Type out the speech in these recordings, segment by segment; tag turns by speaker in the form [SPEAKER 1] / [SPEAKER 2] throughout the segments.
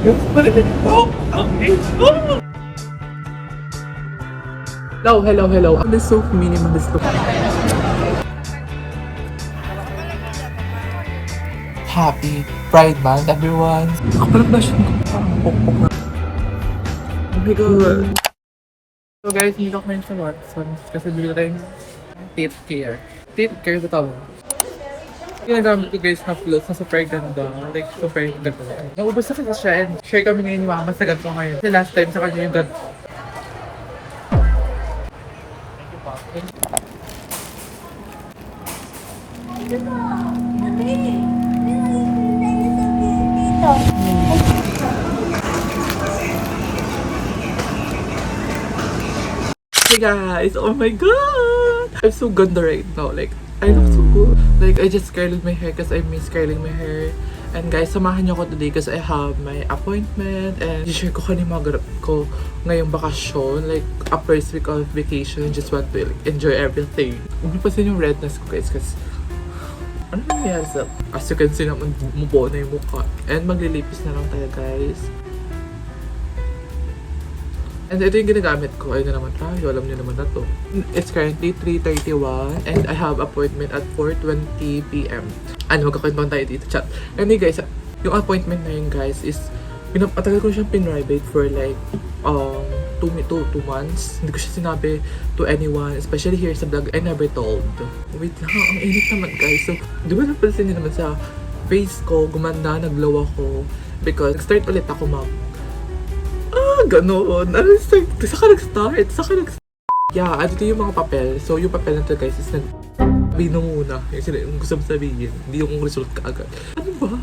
[SPEAKER 1] Hello, hello, hello. This is so minimalist look. Happy Pride Month, everyone. Ako lang ba siya? Parang pokpok na. Oh my God. So guys, hindi ako ngayon sa Watsons kasi bigla tayong teeth care. Teeth care sa tawag. Ginagamit ko guys na floss na super ganda. Like, super ganda. Naubos na kasi siya and share kami ngayon ni Mama sa ganito ngayon. Kasi last time sa kanya yung ganito. Hey guys! Oh my God! I'm so ganda right now. Like, I look so good. Like, I just curled my hair because I miss curling my hair. And guys, samahan niyo ako today kasi I have my appointment and i-share ko kanina mga grab ko ngayong bakasyon. Like, a first week of vacation. Just want to like, enjoy everything. Huwag niyo pasin yung redness ko guys kasi ano nangyayari sa... As you can see naman, mubuo na yung mukha. And maglilipis na lang tayo guys. And ito yung ginagamit ko. Ayun na naman tayo. Alam niyo naman na to. It's currently 3:31 and I have appointment at 4:20 PM. Ano, magkakwentuhan tayo dito, chat. Anyway guys, yung appointment na yun guys is pinapatagal ko siyang pinribate for like 2 months. Hindi ko siya sinabi to anyone, especially here sa vlog. I never told. Wait lang, ang init naman guys. So, di ba napansin niyo naman sa face ko, gumanda, naglow ako because nag-start ulit ako ganoon. Ano, saka nag-start. Yeah, ano yung mga papel. So, yung papel na to guys is bino muna. Yung gusto mo sabihin. Hindi yung result ka agad. Ano ba?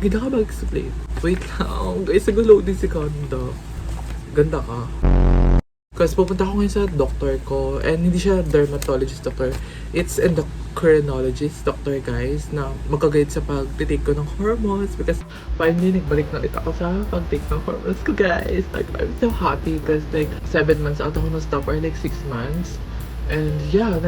[SPEAKER 1] Ganda ka mag-explain. Wait lang. Guys, nag-load din si Kanda. Ganda ka. Kasi pupunta ako ngayon sa doctor ko. And hindi siya dermatologist doctor. It's endocrinologist doctor guys. Na magka-guide sa pag-take ko ng hormones. Because finally, nagbalik na ulit ako sa pag-take ng hormones ko guys. Like, I'm so happy. Because like, 7 months out ako na-stop or like 6 months. And yeah,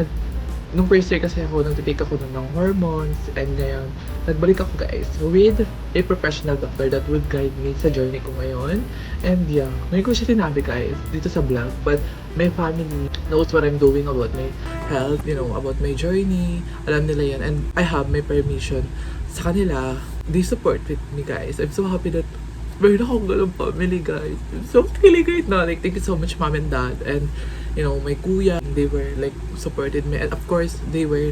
[SPEAKER 1] nung first year kasi ako, nag-take ako ng hormones. And ngayon, nagbalik ako guys with a professional doctor that would guide me sa journey ko ngayon. And yeah, ngayon ko siya sinabi guys dito sa vlog. But my family knows what I'm doing about my health, you know, about my journey. Alam nila yan. And I have my permission sa kanila. They support with me guys. I'm so happy that meron akong ganun family guys. I'm so kilig right now. Like, thank you so much mom and dad. And you know, my kuya, they were like supported me. And of course, they were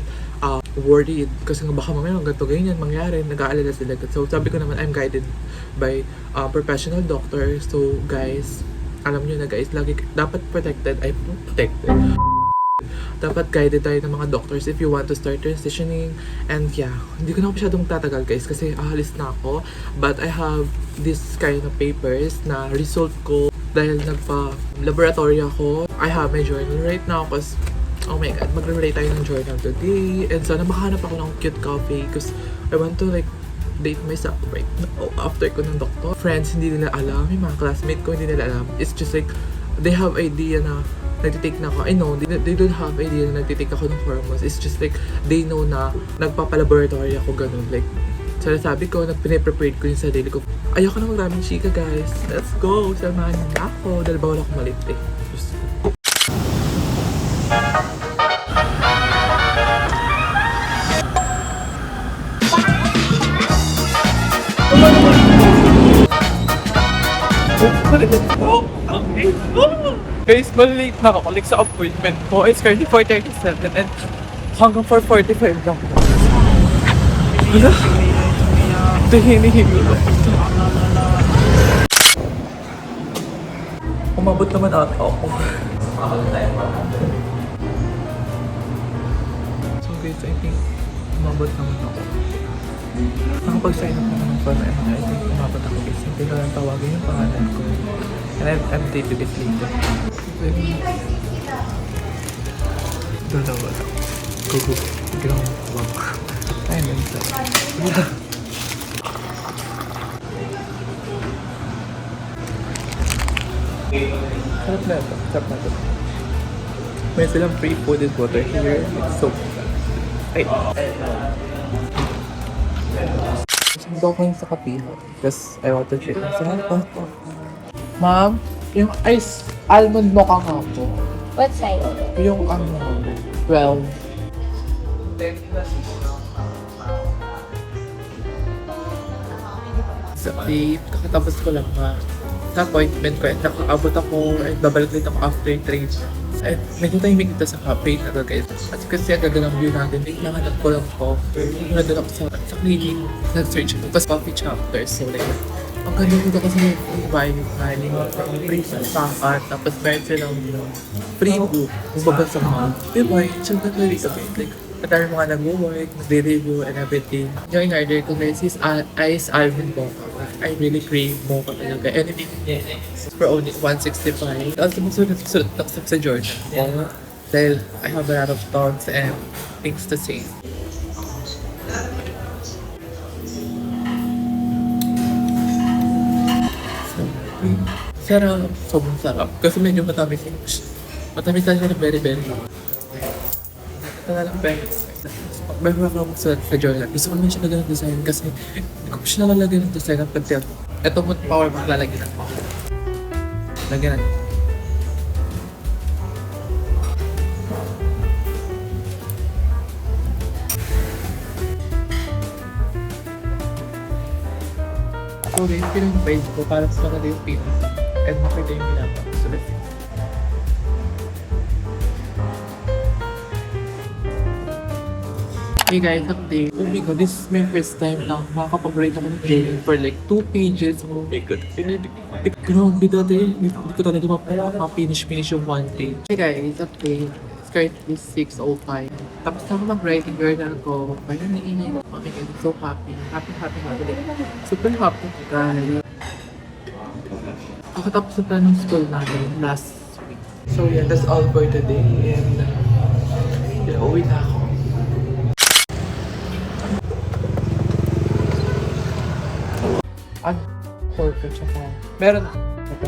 [SPEAKER 1] worried kasi nga baka mamaya ganito ganyan mangyari, nag-aalala sila. So sabi ko naman, I'm guided by professional doctor. So guys, alam nyo na guys, lagi dapat protected. Dapat guided tayo ng mga doctors if you want to start transitioning. And yeah, hindi ko na masyadong tatagal guys kasi ahalis na ako. But I have this kind of papers na result ko dahil nagpa-laboratory ako. I have my journal right now because, oh my God, magre-relate tayo ng journal today. And sana makahanap ako ng cute coffee because I want to like date myself right now after ko ng doctor. Friends, hindi nila alam. Yung mga classmate ko, hindi nila alam. It's just like, they have idea na nagtitake na ako. I know, they don't have idea na nagtitake ako ng hormones. It's just like, they know na nagpapalaboratory ako ganun. Like, sabi ko, nagpine-prepared ko yung sarili ko. Ayoko na maraming chika guys. Let's go! Samahan niyo na ako. Dahil bawal ako malit eh. Just... Guys, malilate na ako. Like sa appointment ko. It's currently 4:37 and hanggang 4:45 lang. Wala. Ito hinihingi ko. Umabot naman ata ako. So guys, I think umabot naman ako. Nakapag-sign up naman for my MRI. I think umabot ako guys. Hindi ko lang tawagin yung pangalan ko. And I'm dated this later. Dalawa lang. Go. Hindi lang tawag. Ayun lang sa... Sarap na ito. May silang pre-fooded water here. It's so good. Ay! Ito ko sa kapihan. Because I want to check. Ma'am, yung ice almond mocha nga po.
[SPEAKER 2] What size?
[SPEAKER 1] Yung 12. Sa update, kakatapos ko lang sa appointment ko. And nakaabot ako and babalik ulit ako after 3. And medyo tahimik dito sa cafe na guys. At kasi ang ganda ng view natin, nahanap ko lang ko. Nandun ako sa clinic, nag-search ako sa coffee chapter. So like, ang ganda dito kasi may free wifi, free sasakan, tapos meron silang free book, kung babasa ka. Diba? Yung ganda dito. Like, matari mga nag-work, nag-review and everything. Yung in-order ko guys is ice almond mocha. I really crave mocha talaga. Anything for only 165. Also, sulit sa Georgia. Dahil I have a lot of thoughts and things to say. Sarap. Sobrang sarap. Kasi medyo matamis yung matamis na siya na very very. Ito na lang pero meron ako sa Jordan. Gusto ko naman siya lagyan ng design kasi hindi ko siya nalalagyan ng design ng pagtiyak. Ito mo power bank lalagyan ako. Lagyan natin. Sorry, yung pinag-page ko para sa kanila yung pinas. And makita yung ginagawa. So let's see. Hey guys, update. Oh my god, this is my first time na makakapag-write ako ng journal for like 2 pages. Oh my god. Grabe dati. Hindi ko talaga mapinish yung 1 page. Hey guys, update. It's currently 6:05. Tapos ako mag-writing journal ko. Parang naiinay. Oh my god, so happy. Happy. Super happy guys. Nakatapos na ng school natin last week. So yeah, that's all for today. And uwi na ako. Porto tsaka meron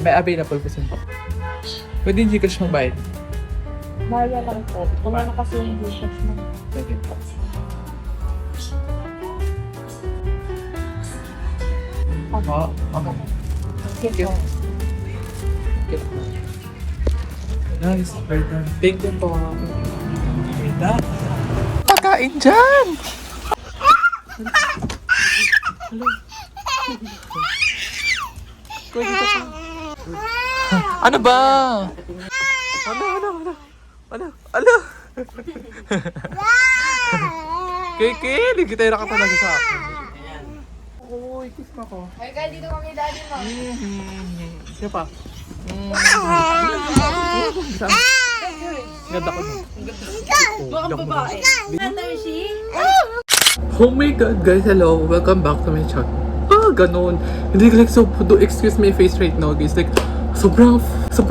[SPEAKER 1] may available kasi pwede yung Gcash mong bayad.
[SPEAKER 2] Maya lang po. Wala na kasi yung Gcash mo.
[SPEAKER 1] Pwede po. Ako.
[SPEAKER 2] Sige po.
[SPEAKER 1] Nice, right on. Thank you po. Wait up. Pagkain dyan! Hello. Ano ba? Ano? Kiki, nagkitera ka talaga sa akin. Uy, kiss mo ko.
[SPEAKER 2] Ay, kaya dito kami daddy mo.
[SPEAKER 1] Siya pa. Ganda ko.
[SPEAKER 2] Mukhang babae. Natarshi?
[SPEAKER 1] Oh my god, guys, hello. Welcome back to my channel. Ganon. Hindi like so, excuse my face right now, guys. Like, sobrang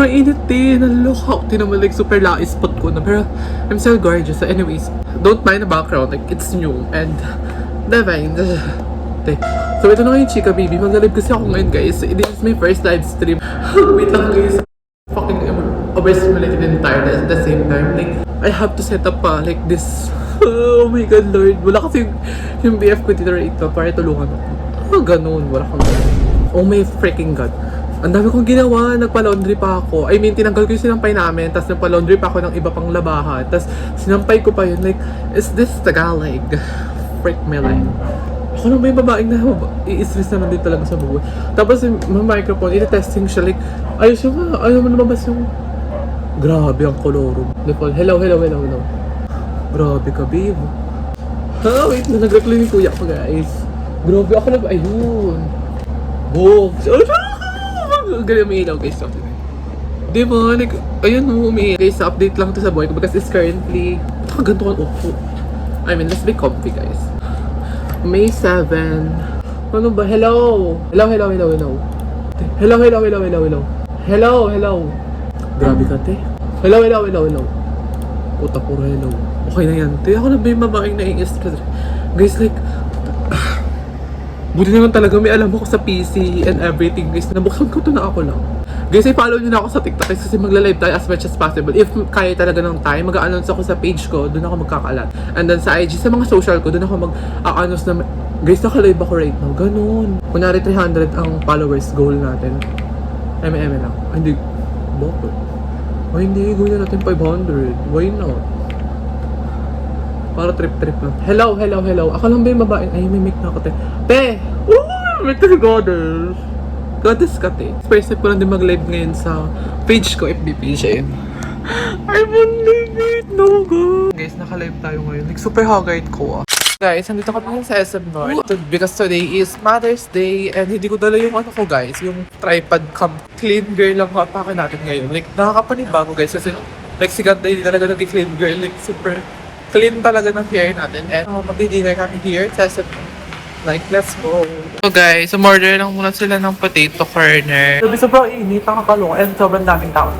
[SPEAKER 1] init din. Naloka ako. Naman like super lais spot ko na. Pero, I'm still gorgeous. So anyways, don't mind the background. Like, it's new. And, divine. So, ito na yung Chika Baby. Mag-live kasi ako ngayon, guys. This is my first live stream. Wait lang, guys. Fucking overstimulated and tired at the same time. Like, I have to set up like this. Oh my god, Lord. Wala kasi yung BF ko dito right now para tulungan ako. Ganun. Wala kang ganun. Oh my freaking god. Ang dami kong ginawa. Nagpa-laundry pa ako. I mean, tinanggal ko yung sinampay namin. Tapos nagpa-laundry pa ako ng iba pang labahan. Tapos sinampay ko pa yun. Like, is this Tagalog? Freak my life. Ako lang ba yung babaeng na i-stress naman din talaga sa buhay. Tapos yung microphone, iti-testing siya. Like, ayos yung ayaw mo lumabas yung... Grabe ang koloro. Hello. Grabe ka, babe. Wait na, nag-recline yung kuya ko, guys. Grabe ako lang, ayun. Galing may ilaw, guys. Diba, like, ayun mo, may guys, update lang to sa buhay ko because it's currently, ganito ka upo. I mean, let's be comfy, guys. May 7. Ano ba? Hello. Grabe ka, te. Hello. Puta, puro hello. Okay na yan, te. Ako na ba yung babaeng nai-stress? Guys, like, Buti naman talaga may alam ako sa PC and everything guys. Nabuksan ko to na ako lang. Guys, i-follow nyo na ako sa TikTok guys, kasi magla-live tayo as much as possible. If kaya talaga ng time, mag-a-announce ako sa page ko, doon ako magkakalat. And then sa IG, sa mga social ko, doon ako mag-a-announce na, guys, naka-live ako right now. Ganun. Kunwari 300 ang followers goal natin. MM lang. Ay, hindi. Bakit? Ay, hindi. Gawin na natin 500. Why not? Para trip-trip lang. Hello, hello, hello. Ako lang ba yung babae? Ay, may mic na ako, te. Te! Mic na si Goddess. Goddess ka, te. First step ko lang din mag-live ngayon sa page ko, FB page, eh. I won't leave it, no go. Guys, naka-live tayo ngayon. Like, super haggard ko, ah. Guys, nandito kami sa SM North because today is Mother's Day and hindi ko dala yung ano ko guys, yung tripod cam. Clean girl lang kapakin natin ngayon. Like, nakakapanibago guys kasi like si Ganda hindi talaga naging clean girl. Like, super clean talaga ng hair natin. And magdi-dinner kami here sa SM. Like, let's go. So guys, umorder lang muna sila ng potato corner. Sabi sobrang init, nakakalungan and sobrang daming tao.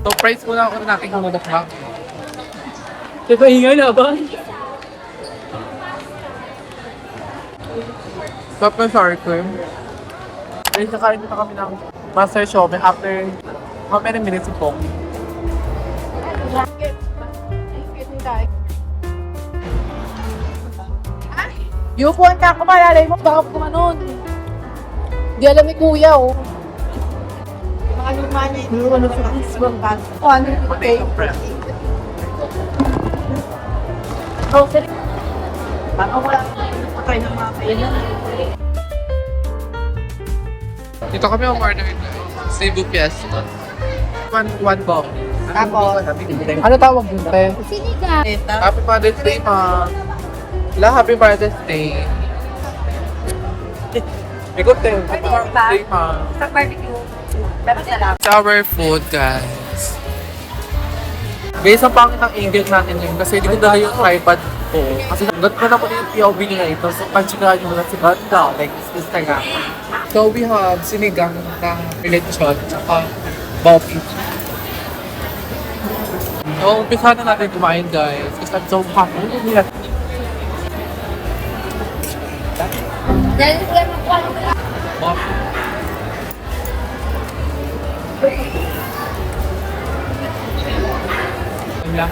[SPEAKER 1] So, price muna ako na natin kung mabakbak. Diba, ingay na ba? Stop na sour cream. Guys, nakain na kami ng Master Shome after how many minutes po?
[SPEAKER 2] Yupuan ka ako, malalay mo, baka kumanon. Di alam ni kuya, oh. Mga luma niya, hindi ko sa Facebook ka. O, ano yung okay? Grocery. Baka wala patay ng mga kainan.
[SPEAKER 1] Dito kami umorder guys. Cebu Fiesta. One box.
[SPEAKER 2] Tapos,
[SPEAKER 1] Ano tawag dun, te?
[SPEAKER 2] sinigang.
[SPEAKER 1] Happy Mother's Day, ma. Happy Mother's Day. Ikot, te. Happy Mother's Day, ma.
[SPEAKER 2] Sa barbecue. Pero salamat.
[SPEAKER 1] Sour food, guys. Guys, ang pangit ng angle natin yun kasi hindi ko dahil yung tripod ko. Kasi nagat ko na ko yung POV nila ito. So, panchikahan nyo na si Ganda, like Instagram. So, we have sinigang ng lechon, tsaka bopis. So, umpisa na natin kumain, guys. Kasi I'm so happy.
[SPEAKER 2] Dahil sila magkakaroon.
[SPEAKER 1] Bopis. Lang.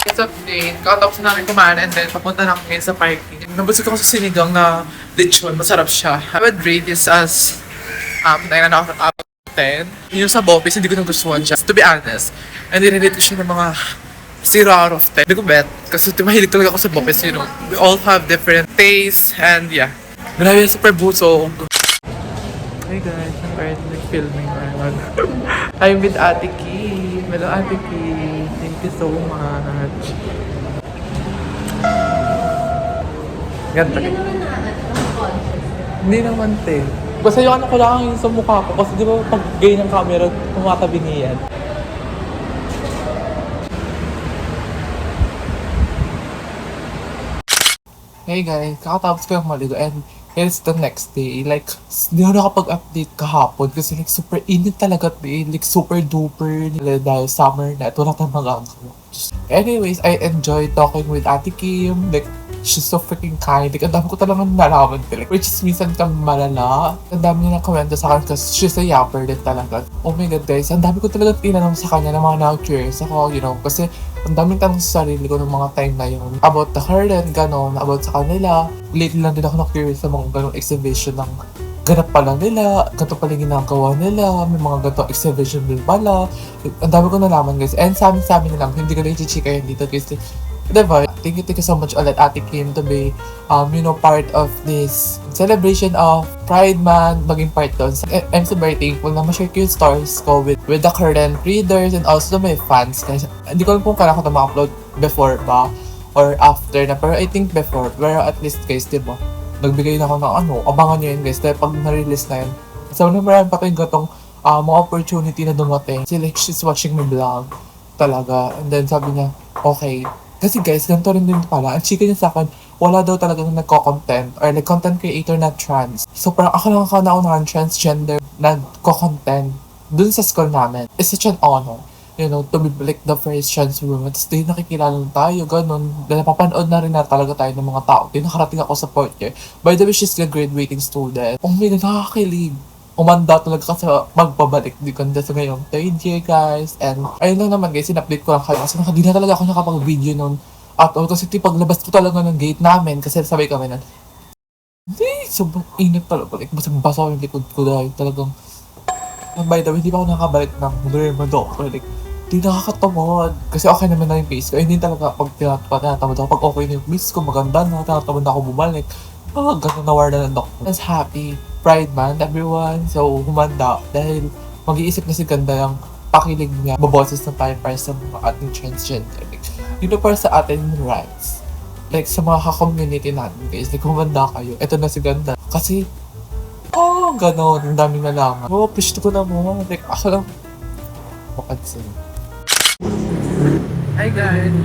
[SPEAKER 1] It's update. Kakatapos namin kumain and then papunta na kami sa parking. Nabusog ako sa sinigang na lechon. Masarap siya. I would rate this as 9 out of 10. Yung sa Bopis, hindi ko nagustuhan siya. To be honest, and dinilate ko siya ng mga 0 out of 10. Hindi ko bet. Kasi mahilig talaga ako sa Bopis, you know. We all have different tastes and yeah. Grabe, super busog. Hey guys, I'm currently filming ngayon. I'm with Ate Kim. Hello Ate Kim. Thank you so much. Ganda. Hindi naman, te. Basta yung ano ko lang yung sa mukha ko. Kasi di ba pag gay ng camera, kumatabi niyan. Hey guys, kakatapos ko yung maligo and it's the next day. Like, di ako nakapag-update kahapon kasi like super init talaga day. Like super duper dahil summer na at wala tayong magagawa. Anyways, I enjoy talking with Ate Kim. Like, she's so freaking kind. Like, ang dami ko talagang nalaman. Like, which is minsan kang malala. Ang dami niya nakomento sa akin kasi she's a yapper din talaga. Oh my God, guys. Ang dami ko talaga tinanong sa kanya ng mga now-curious ako, you know. Kasi ang daming tanong sa sarili ko ng mga time na yun. About the current, gano'n. About sa kanila. Lately lang din ako na-curious sa mga gano'ng exhibition ng ganap pala nila, ganito pala yung ginagawa nila, may mga ganito exhibition din pala. Ang dami ko nalaman, guys. And sa amin na lang, hindi ko na i-chika yan dito, guys. Diba? Thank you so much ulit, Ate Kim, to be, part of this celebration of Pride Month, maging part doon. I'm so very thankful na ma-share ko yung stories ko with the current readers and also my fans. Kasi hindi ko alam kung kailan ko ito ma-upload before ba or after na. Pero I think before. Pero at least, guys, diba? Nagbigay na ako ng abangan nyo yun, guys. Dahil pag na-release na yun. So, marami pa kayong gatong mga opportunity na dumating. So like, she's watching my vlog talaga. And then sabi niya, okay. Kasi guys, ganito rin din pala. Ang chika niya sa akin, wala daw talaga nagko-content or like content creator na trans. So parang ako lang kauna-unahan transgender nagko-content dun sa school namin. It's such an honor, you know, to be like the first trans woman. Tapos di nakikilala tayo, ganun. Dahil napapanood na rin na talaga tayo ng mga tao. Di nakarating ako sa fourth year. By the way, she's a graduating student. Oh my God, nakakakilig. Umanda talaga kasi magbabalik di ko sa ngayong third year, guys. And ayun lang naman guys, in-update ko lang kayo kasi di na talaga ako nakapag-video nun at all. Kasi paglabas ko talaga ng gate namin kasi sabay kami na hindi, sobrang init talaga. Like, basang-basa ko yung likod ko dahil talagang and by the way, di pa ako nakabalik ng dermatologist. Like, di nakakatamad. Kasi okay naman na yung face ko. Hindi talaga pag tinatamad ako. Pag okay na yung face ko, maganda na, tinatamad na ako bumalik. Ganun na war na ng doctor. That's happy. Pride Month, everyone. So, humanda. Dahil mag-iisip na si Ganda yung pakilig niya. Baboses na tayo para sa mga ating transgender. Like, yun na para sa ating rights. Like, sa mga ka-community natin, guys. Like, humanda kayo. Ito na si Ganda. Kasi, ganon. Ang daming nalaman. Appreciate ko na mo. Like, ako lang mapansin. Hi guys!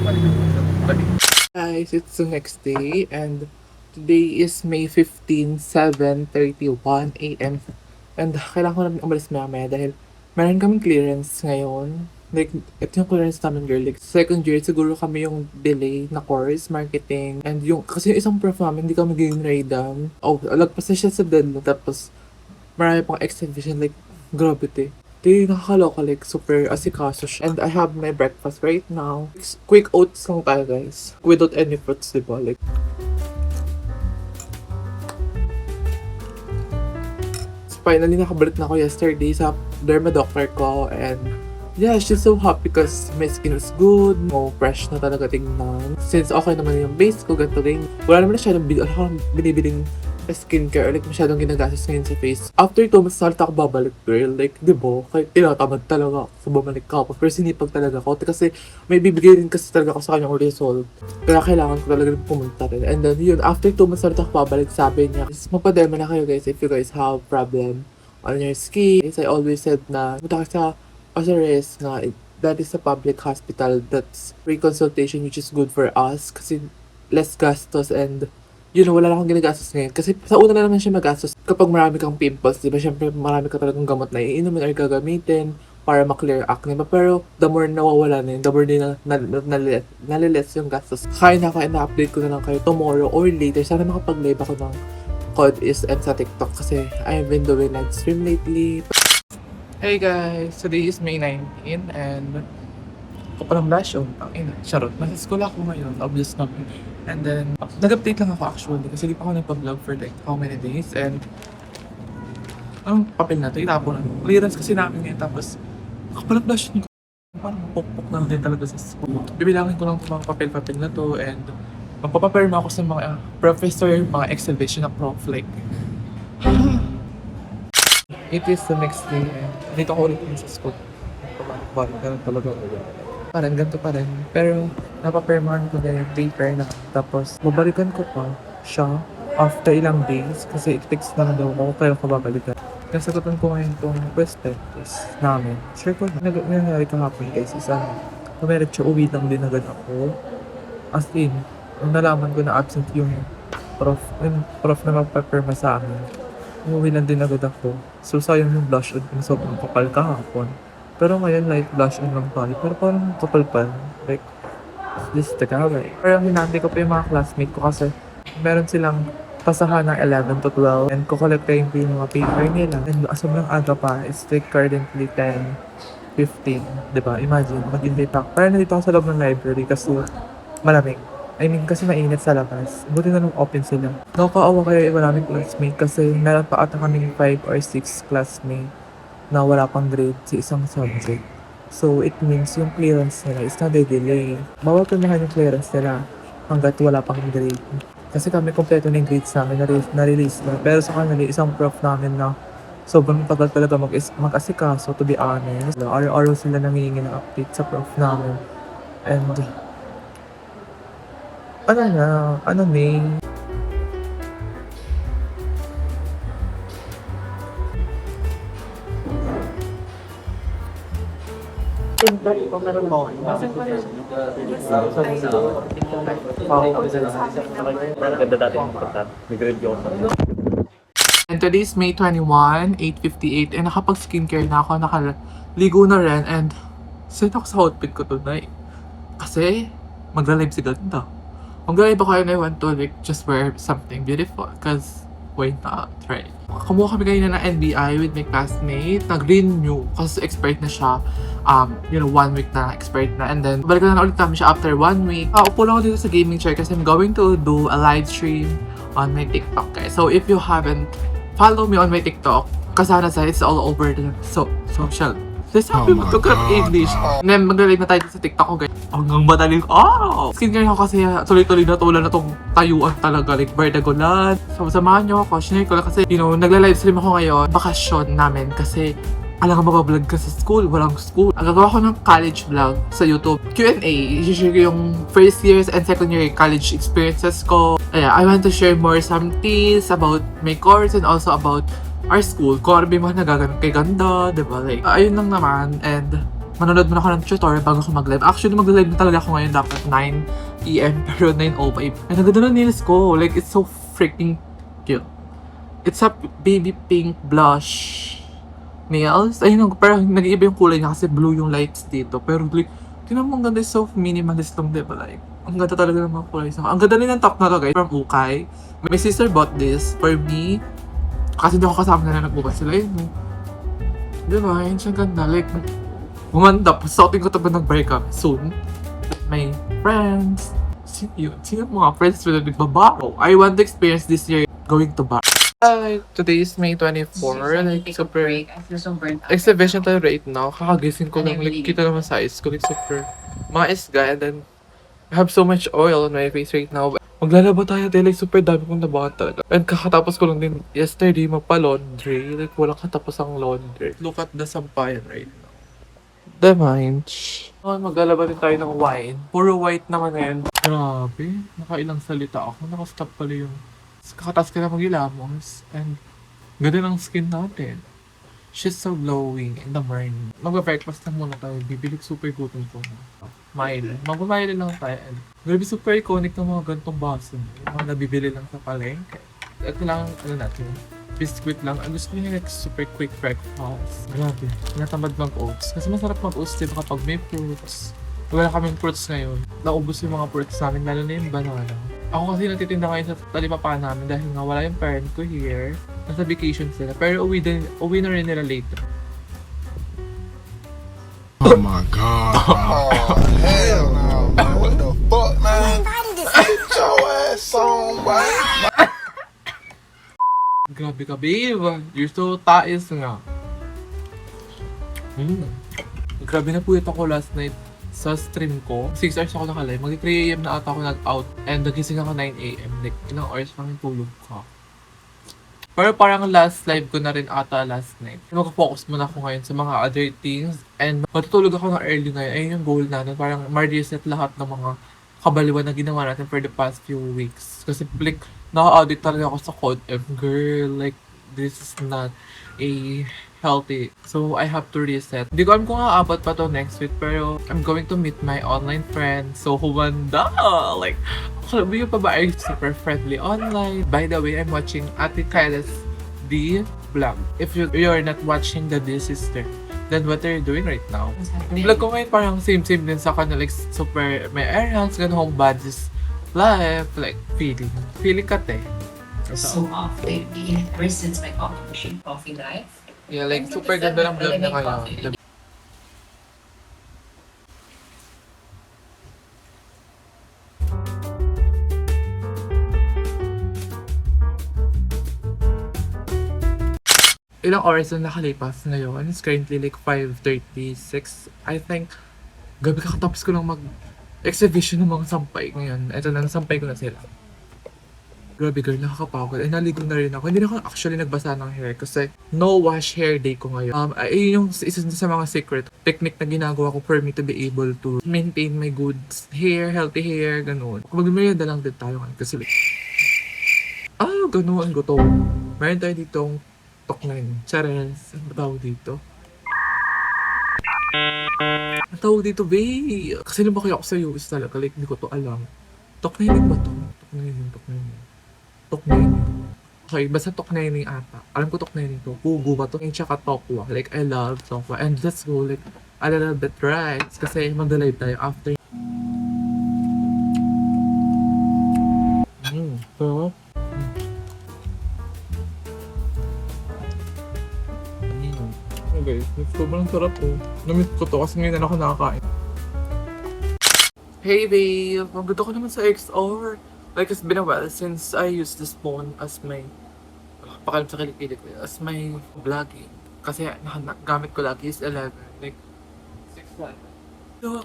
[SPEAKER 1] Guys, it's the next day and today is May 15, 7:31 a.m. And kailangan ko namin umalis maya dahil meron kaming clearance ngayon. Like, ito yung clearance namin girl. Like, second year, siguro kami yung delay na course, marketing. And yung, kasi yung isang prof namin, hindi kami magiging radam. Lagpas na siya sa deadline. Tapos, marami pang exhibition. Like, grabe te. Di, nakakaloka. Like, super asikaso siya. And I have my breakfast right now. Quick oats lang tayo, guys. Without any fruits, diba? Like, finally, nakabalik na ako yesterday sa derma doctor ko and yeah, she's so happy because my skin was good, fresh na talaga tingnan. Since okay naman yung base ko, ganito rin. Wala naman na siya binibiling skincare or like masyadong ginagastos ngayon sa face. After 2 months, ako babalik girl. Like, di ba? Kaya tinatamad talaga ako sa bumalik ka ako. Pero sinipag talaga ako kasi may bibigay rin kasi talaga ako sa kanyang result. Kaya kailangan ko talaga rin pumunta rin. And then yun, after 2 months ako babalik, sabi niya, magpadema na kayo guys if you guys have problem on your skin. I always said na, punta ka sa Osiris na that is a public hospital that's free consultation which is good for us kasi less gastos and wala lang akong ginagastos ngayon. Kasi sa una na naman siya magastos kapag marami kang pimples, di ba? Syempre, marami ka talagang gamot na iinumin or gagamitin para ma-clear acne. Pero the more nawawala na yun, the more din naliles yung gastos. Kaya na ina-update ko na lang kayo tomorrow or later. Sana makapag-live ako ng code is and sa TikTok kasi I've been doing live stream lately. Hey guys! Today is May 19 and ako palang blush on. Charot. Nasa school ako ngayon, obvious naman. And then, nag-update lang ako actually kasi di pa ako nagpa-vlog for like how many days and ang papel na ito, itapon na. Clearance kasi namin ngayon tapos ako palang blush on. Parang mapukpok na din talaga sa school. Bibilangin ko lang itong mga papel-papel na to and magpapaperma ako sa mga professor, mga exhibition na prof like it is the next day and dito ako ulit sa school. Balik na talaga ulit. Parang ganito pa rin. Pero napapermahan ko na yung paper na. Tapos babalikan ko pa siya after ilang days kasi it takes na daw ako kaya ko babalikan. Nasagutan ko ngayon itong question test namin. Sure ko na nangyari kahapon guys is kumerit siya, uwi lang din agad ako. As in, nung nalaman ko na absent yung prof na magpaperma sa amin. Umuwi lang din agad ako. So sayang yung blush on kung sobrang kapal kahapon. Pero ngayon light blush on lang tayo. Pero parang kapal pa. Like, this is the guy. Pero hinanti ko pa yung mga classmate ko kasi meron silang pasahan ng 11 to 12 and kukolektahin ko yung mga paper nila. And sobrang aga pa, it's like currently 10:15. Diba? Imagine, mag-invite ako. Parang nandito ako sa loob ng library kasi malamig. I mean, kasi mainit sa labas. Buti na nung open sila. Nakakaawa kaya yung maraming classmate kasi meron pa ata kaming 5 or 6 classmate na wala pang grade sa isang subject. So, it means yung clearance nila is na-delay. Bawal tumahan yung clearance nila hanggat wala pang grade. Kasi kami kompleto na yung grades namin na-release na. Pero sa kanila, isang prof namin na sobrang tagal talaga mag-asikaso, to be honest. Araw-araw sila nangihingi ng update sa prof namin. And May And today's May 21, 8:58, and nakapag-skincare na ako, nakaligo na rin, and set ako sa outfit ko tonight. Kasi, magla-live si Ganda. Magla-live ako and I want to like just wear something beautiful, cause why not, right? Kumuha kami kanina ng NBI with my classmate, nag-renew, kasi expired na siya, 1 week na expired na, and then, balik na ulit namin siya after 1 week. Upo lang ako dito sa gaming chair kasi I'm going to do a live stream on my TikTok, guys. So, if you haven't follow me on my TikTok, kasana sa it's all over the social. Let's happy to grab English. And then, mag-live na tayo sa TikTok ko, guys. Hanggang madaling araw. Skincare ako kasi tuloy-tuloy na tulan na tong tayuan talaga. Like, Verdagolan. So, samahan nyo ako. Share ko lang kasi, nagla-live stream ako ngayon. Bakasyon namin kasi alam nga mabablog ka sa school, walang school. Ang gagawa ko ng college vlog sa YouTube. Q&A, i-share ko yung first years and second year college experiences ko. I want to share more some things about my course and also about our school. Kung ano ba yung mga nagaganap kay Ganda, diba? Like, ayun lang naman. And manonood muna ako ng tutorial bago ako mag-live. Actually, mag-live na talaga ako ngayon dapat 9 PM pero 9:05. And ang ganda ng nails ko. Like, it's so freaking cute. It's a baby pink blush nails. Ayun, pero nag-iiba yung kulay niya kasi blue yung lights dito. Pero like, tinan mo ang ganda, so minimalist lang, diba? Like, ang ganda talaga ng mga kulay. Ang ganda rin ng top na to, guys. From Ukay. My sister bought this for me. Kasi hindi ako kasama na nagbukas sila yun. Diba? Yun siya ganda. Like, bumanda. Suotin ko ito ba nag-break up soon? My friends. Sino mga friends na nagbabaro? I want to experience this year going to bar. Today is May 24. Like, super exhibition tayo right now. Kakagising ko lang. Like, kita naman sa eyes ko. Like, super maisga. And then, I have so much oil on my face right now. Maglalaba tayo tayo. Like, super dami kong nabahan talaga. And kakatapos ko lang din yesterday magpa-laundry. Like, walang katapos ang laundry. Look at the sampayan right now. The mind. Maglalaba din tayo ng wine. Puro white naman yan. Grabe. Nakailang salita ako. Nakastop pala yung kakatas ka na mag-ilamos. And ganda ng skin natin. She's so glowing in the morning. Mag-breakfast na muna tayo. Bibilig super gutom ko. Maile. Mag-maile lang tayo. And grabe super iconic ng mga gantong baso. Yung mga nabibili lang sa palengke. Ito lang, natin. Biscuit lang. Ang gusto niya like super quick breakfast. Grabe. Natamad mag-oats. Kasi masarap mag-oats diba kapag may fruits. Wala kaming fruits ngayon. Naubos yung mga fruits namin, lalo na yung banana. Ako kasi nagtitinda ngayon sa talipapa namin dahil nga wala yung parent ko here. Nasa vacation sila. Pero uwi na rin nila later.
[SPEAKER 3] Oh my god. Oh, hell no, man. What the fuck, man? Get your ass on, boy.
[SPEAKER 1] Grabe ka, babe. You're so tais nga. Grabe na puyat ako last night sa stream ko. 6 hours ako nakalive. Mag-3 AM na ata ako nag-out. And nagising ako 9 AM. Like, ilang hours lang yung tulog ko. Pero parang last live ko na rin ata last night. Mag-focus muna ako ngayon sa mga other things. And matutulog ako na early ngayon. Ayun yung goal natin. Parang ma-reset lahat ng mga kabaliwan na ginawa natin for the past few weeks. Kasi like, naka-audit talaga ako sa code. Girl, like, this is not a healthy. So, I have to reset. Hindi ko alam kung aabot pa to next week, pero I'm going to meet my online friends. So, humanda! Like, sabi pa ba ay super friendly online? By the way, I'm watching Ate Kyla's D vlog. If you're not watching the D Sister, then what are you doing right now? Yung vlog ko ngayon parang same-same din sa kanila. Like, super may errands, ganun home badges life. Like, feeling ka te.
[SPEAKER 4] So off lately, ever since my coffee machine, Coffee Life.
[SPEAKER 1] Yeah, like, super ganda ng vlog na ngayon. Ilang oras na nakalipas ngayon? It's currently like 5:36. I think, gabi kakatapos ko lang mag-exhibition ng mga sampay ngayon. Ito na, nasampay ko na sila. Grabe girl, nakakapagod. Ay, naligo na rin ako. Hindi na ako actually nagbasa ng hair kasi no wash hair day ko ngayon. Ay, yung isa sa mga secret technique na ginagawa ko for me to be able to maintain my good hair, healthy hair, ganun. Mag-merienda lang din tayo ngayon kasi like, ganun, gutom. Meron tayo ditong Tok9. Chares, ano ba tawag dito? Ang tawag dito, babe. Kasi lumaki ako sa US talaga. Like, hindi ko to alam. Toknaining ba to? Toknaining. Okay, basta Toknaining ata. Alam ko Toknaining to. Pugo ba to? And tsaka Tokwa. Like, I love Tokwa. And let's go, like, a little bit rice. Kasi mag-live tayo after. So, okay, sobrang sarap po. Namiss ko to kasi ngayon na ako nakakain. Hey babe! Maganda ko naman sa XR. Like, it's been a while since I used this phone as my pakalam sa kilikili ko, as my vlogging. Kasi gamit ko lagi is 11. Like, 6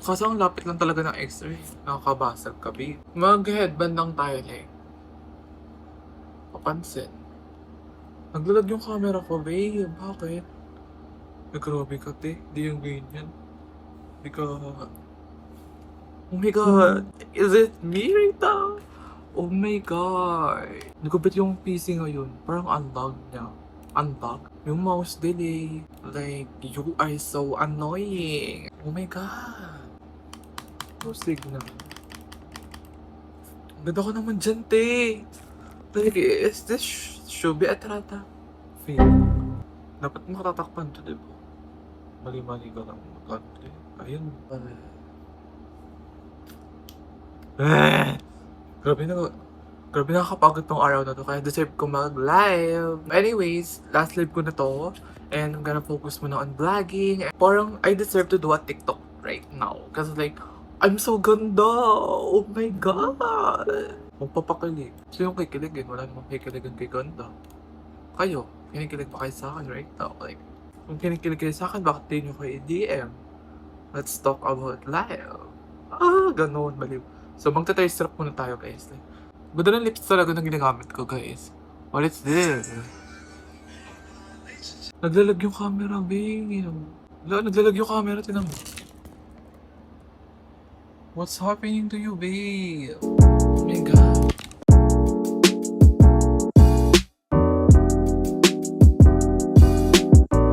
[SPEAKER 1] kasi ang lapit lang talaga ng XR. Nakakabasag ka, babe. Mag-headband lang tayo, like. Papansin. Naglalag yung camera ko, babe. Bakit? Grabe ka, te. Di yung ganyan. Di ka... Oh my God! Is it me right now? Oh my God! Nagubit yung PC ngayon. Parang unlock niya. Unlock? Yung mouse delay. Like, you are so annoying. Oh my God! No signal. Ganda ko naman dyan, te. Like, is this should be a trata? Feel. Dapat makatatakpan to, diba? Mali-mali ka lang mag-country. Ayun. Grabe nakakapagod tong araw na to, kaya deserve ko mag-live. Anyways, last live ko na to. And I'm gonna focus muna on vlogging. Parang I deserve to do a TikTok right now. Kasi like, I'm so ganda! Oh my God! Magpapakilig. So yung kikiligin, wala namang kikiligan kay ganda. Kayo, kinikilig pa kayo sa akin right now. Like, kung kinikilig kayo sa akin, bakit di nyo kayo i-DM? Let's talk about life. Ganon, baliw. So, magta-try strap muna tayo, guys. Like, ganda ng lips talaga na ginagamit ko, guys. What is this? Naglalag yung camera, babe. Naglalag yung camera, tinan mo. What's happening to you, babe?